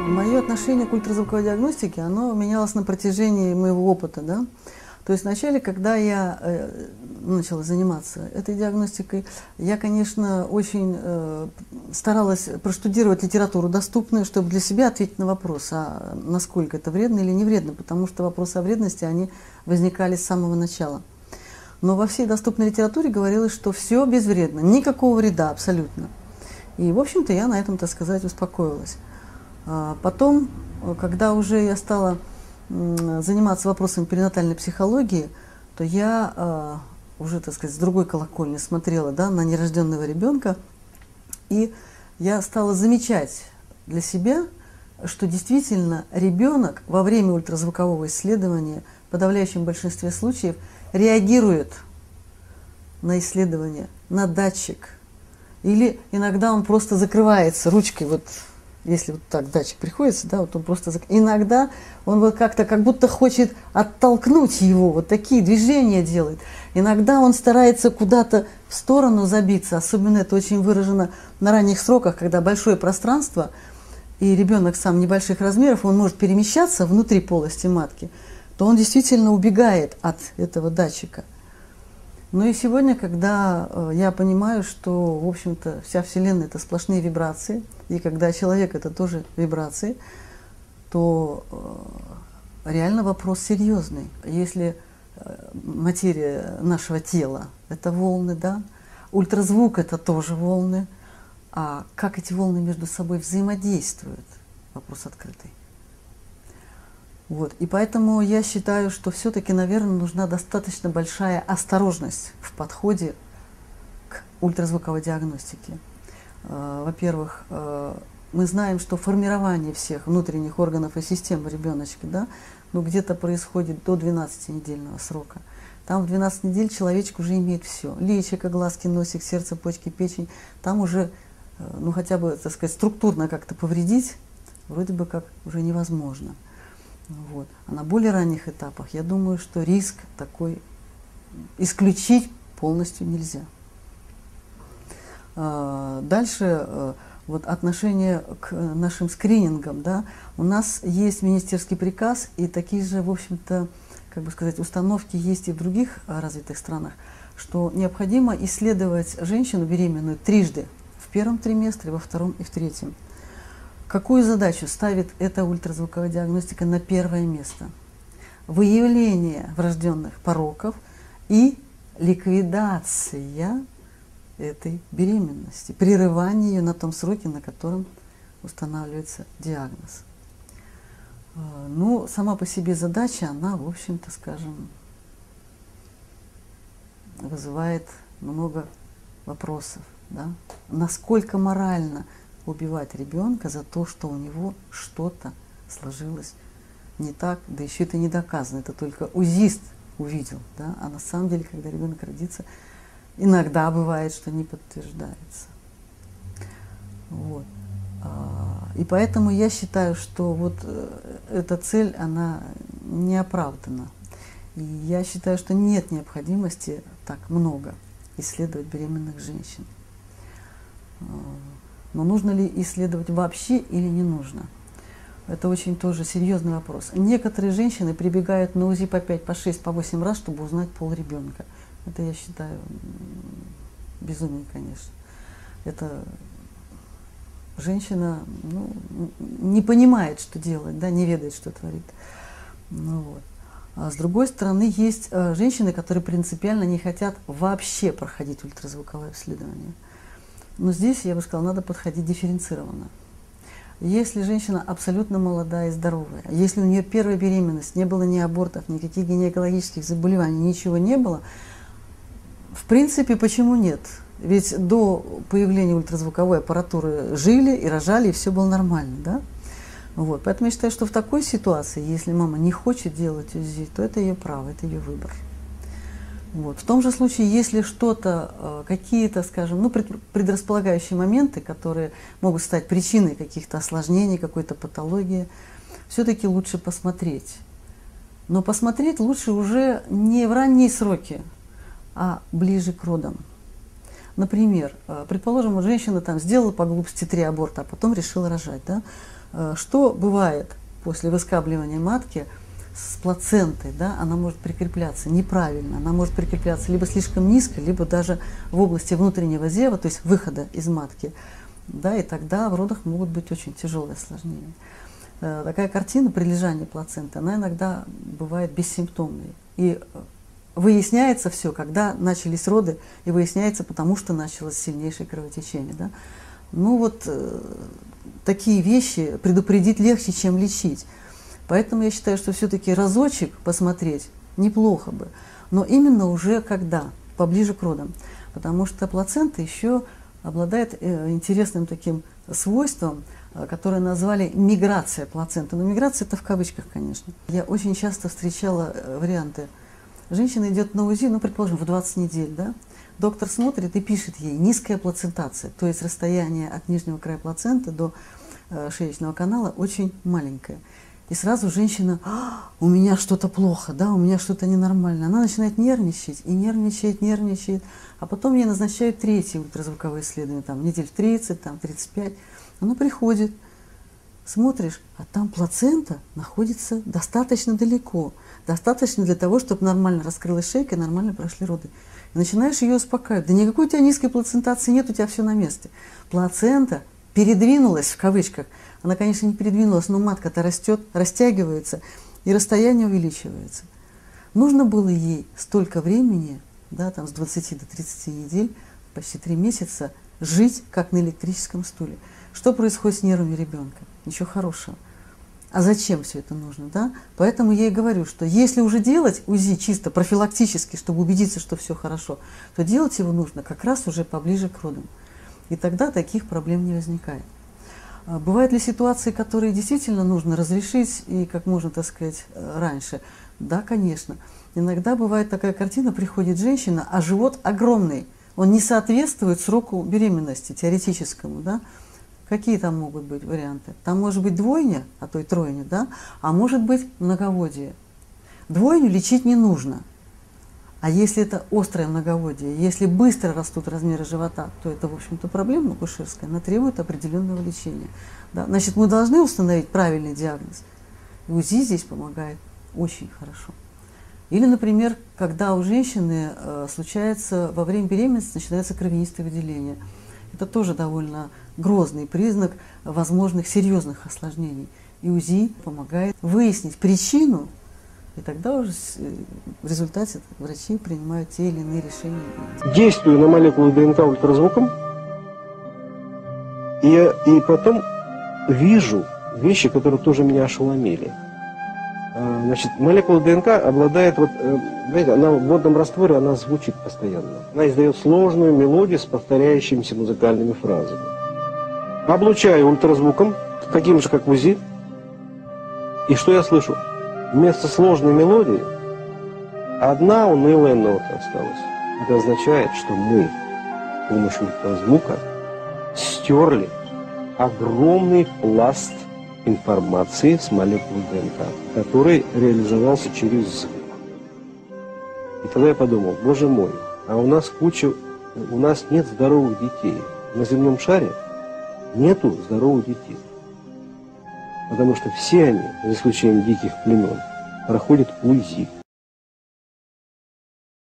Мое отношение к ультразвуковой диагностике, оно менялось на протяжении моего опыта, да. То есть вначале, когда я начала заниматься этой диагностикой, я, конечно, очень старалась проштудировать литературу доступную, чтобы для себя ответить на вопрос, а насколько это вредно или не вредно, потому что вопросы о вредности, они возникали с самого начала. Но во всей доступной литературе говорилось, что все безвредно, никакого вреда абсолютно. И, в общем-то, я на этом, так сказать, успокоилась. Потом, когда уже я стала заниматься вопросами перинатальной психологии, то я уже, так сказать, с другой колокольни смотрела, да, на нерожденного ребенка, и я стала замечать для себя, что действительно ребенок во время ультразвукового исследования в подавляющем большинстве случаев реагирует на исследование, на датчик, или иногда он просто закрывается ручкой, вот если вот так датчик приходится, да, вот он просто иногда он вот как-то как будто хочет оттолкнуть его, вот такие движения делает. Иногда он старается куда-то в сторону забиться, особенно это очень выражено на ранних сроках, когда большое пространство, и ребенок сам небольших размеров, он может перемещаться внутри полости матки, то он действительно убегает от этого датчика. Ну и сегодня, когда я понимаю, что, в общем-то, вся Вселенная – это сплошные вибрации, и когда человек – это тоже вибрации, то реально вопрос серьезный. Если материя нашего тела – это волны, да, ультразвук – это тоже волны, а как эти волны между собой взаимодействуют – вопрос открытый. Вот. И поэтому я считаю, что все-таки, наверное, нужна достаточно большая осторожность в подходе к ультразвуковой диагностике. Во-первых, мы знаем, что формирование всех внутренних органов и систем ребеночка, да, ну, где-то происходит до 12-недельного срока. Там в 12 недель человечек уже имеет все. Личико, глазки, носик, сердце, почки, печень. Там уже, ну, хотя бы, так сказать, структурно как-то повредить вроде бы как уже невозможно. Вот. А на более ранних этапах, я думаю, что риск такой исключить полностью нельзя. Дальше вот отношение к нашим скринингам. Да? У нас есть министерский приказ, и такие же, в общем-то, как бы сказать, установки есть и в других развитых странах, что необходимо исследовать женщину беременную трижды: в первом триместре, во втором и в третьем. Какую задачу ставит эта ультразвуковая диагностика на первое место? Выявление врожденных пороков и ликвидация этой беременности, прерывание ее на том сроке, на котором устанавливается диагноз. Ну, сама по себе задача, она, в общем-то, скажем, вызывает много вопросов. Да? Насколько морально убивать ребенка за то, что у него что-то сложилось не так, да еще это не доказано, это только УЗИст увидел, да? А на самом деле, когда ребенок родится, иногда бывает, что не подтверждается. Вот. И поэтому я считаю, что вот эта цель, она не оправдана. И я считаю, что нет необходимости так много исследовать беременных женщин. Но нужно ли исследовать вообще или не нужно? Это очень тоже серьезный вопрос. Некоторые женщины прибегают на УЗИ по 5, по 6, по 8 раз, чтобы узнать пол ребенка. Это, я считаю, безумие, конечно. Это женщина, ну, не понимает, что делать, да, не ведает, что творит. Ну, вот. А с другой стороны, есть женщины, которые принципиально не хотят вообще проходить ультразвуковое исследование. Но здесь, я бы сказала, надо подходить дифференцированно. Если женщина абсолютно молодая и здоровая, если у нее первая беременность, не было ни абортов, никаких гинекологических заболеваний, ничего не было, в принципе, почему нет? Ведь до появления ультразвуковой аппаратуры жили и рожали, и все было нормально, да? Вот. Поэтому я считаю, что в такой ситуации, если мама не хочет делать УЗИ, то это ее право, это ее выбор. Вот. В том же случае, если что-то, какие-то, скажем, ну, предрасполагающие моменты, которые могут стать причиной каких-то осложнений, какой-то патологии, все-таки лучше посмотреть. Но посмотреть лучше уже не в ранние сроки, а ближе к родам. Например, предположим, женщина там сделала по глупости 3 аборта, а потом решила рожать, да? Что бывает после выскабливания матки с плацентой? Да? Она может прикрепляться неправильно, она может прикрепляться либо слишком низко, либо даже в области внутреннего зева, то есть выхода из матки. Да, и тогда в родах могут быть очень тяжелые осложнения. Такая картина прилежания плаценты, она иногда бывает бессимптомной. И выясняется все, когда начались роды, и выясняется, потому что началось сильнейшее кровотечение. Да? Ну вот такие вещи предупредить легче, чем лечить. Поэтому я считаю, что все-таки разочек посмотреть неплохо бы, но именно уже когда, поближе к родам. Потому что плацента еще обладает интересным таким свойством, которое назвали миграция плаценты. Но миграция это в кавычках, конечно. Я очень часто встречала варианты. Женщина идет на УЗИ, ну, предположим, в 20 недель, да? Доктор смотрит и пишет ей низкая плацентация, то есть расстояние от нижнего края плаценты до шеечного канала очень маленькое. И сразу женщина: у меня что-то плохо, да, у меня что-то ненормально. Она начинает нервничать, и нервничает. А потом ей назначают третье ультразвуковое исследование, там, недель в 30, там, 35. Она приходит, смотришь, а там плацента находится достаточно далеко. Достаточно для того, чтобы нормально раскрылась шейка и нормально прошли роды. И начинаешь ее успокаивать. Да никакой у тебя низкой плацентации нет, у тебя все на месте. Плацента передвинулась, в кавычках. Она, конечно, не передвинулась, но матка-то растет, растягивается, и расстояние увеличивается. Нужно было ей столько времени, да, там, с 20 до 30 недель, почти 3 месяца, жить как на электрическом стуле. Что происходит с нервами ребенка? Ничего хорошего. А зачем все это нужно? Да? Поэтому я и говорю, что если уже делать УЗИ чисто профилактически, чтобы убедиться, что все хорошо, то делать его нужно как раз уже поближе к родам. И тогда таких проблем не возникает. Бывают ли ситуации, которые действительно нужно разрешить и как можно, так сказать, раньше? Да, конечно. Иногда бывает такая картина: приходит женщина, а живот огромный, он не соответствует сроку беременности теоретическому, да? Какие там могут быть варианты? Там может быть двойня, а то и тройня, да? А может быть многоводие. Двойню лечить не нужно. А если это острое многоводие, если быстро растут размеры живота, то это, в общем-то, проблема акушерская, она требует определенного лечения. Да? Значит, мы должны установить правильный диагноз. И УЗИ здесь помогает очень хорошо. Или, например, когда у женщины случается во время беременности, начинается кровянистое выделение. Это тоже довольно грозный признак возможных серьезных осложнений. И УЗИ помогает выяснить причину, и тогда уже в результате врачи принимают те или иные решения. Действую на молекулу ДНК ультразвуком, и потом вижу вещи, которые тоже меня ошеломили. Значит, молекула ДНК обладает, вот, знаете, она в водном растворе, она звучит постоянно. Она издает сложную мелодию с повторяющимися музыкальными фразами. Облучаю ультразвуком, таким же, как в УЗИ, и что я слышу? Вместо сложной мелодии одна унылая нота осталась. Это означает, что мы с помощью ультразвука стерли огромный пласт информации с молекулы ДНК, который реализовался через звук. И тогда я подумал: боже мой, а у нас нет здоровых детей. На земном шаре нету здоровых детей. Потому что все они, за исключением диких племен, проходят УЗИ.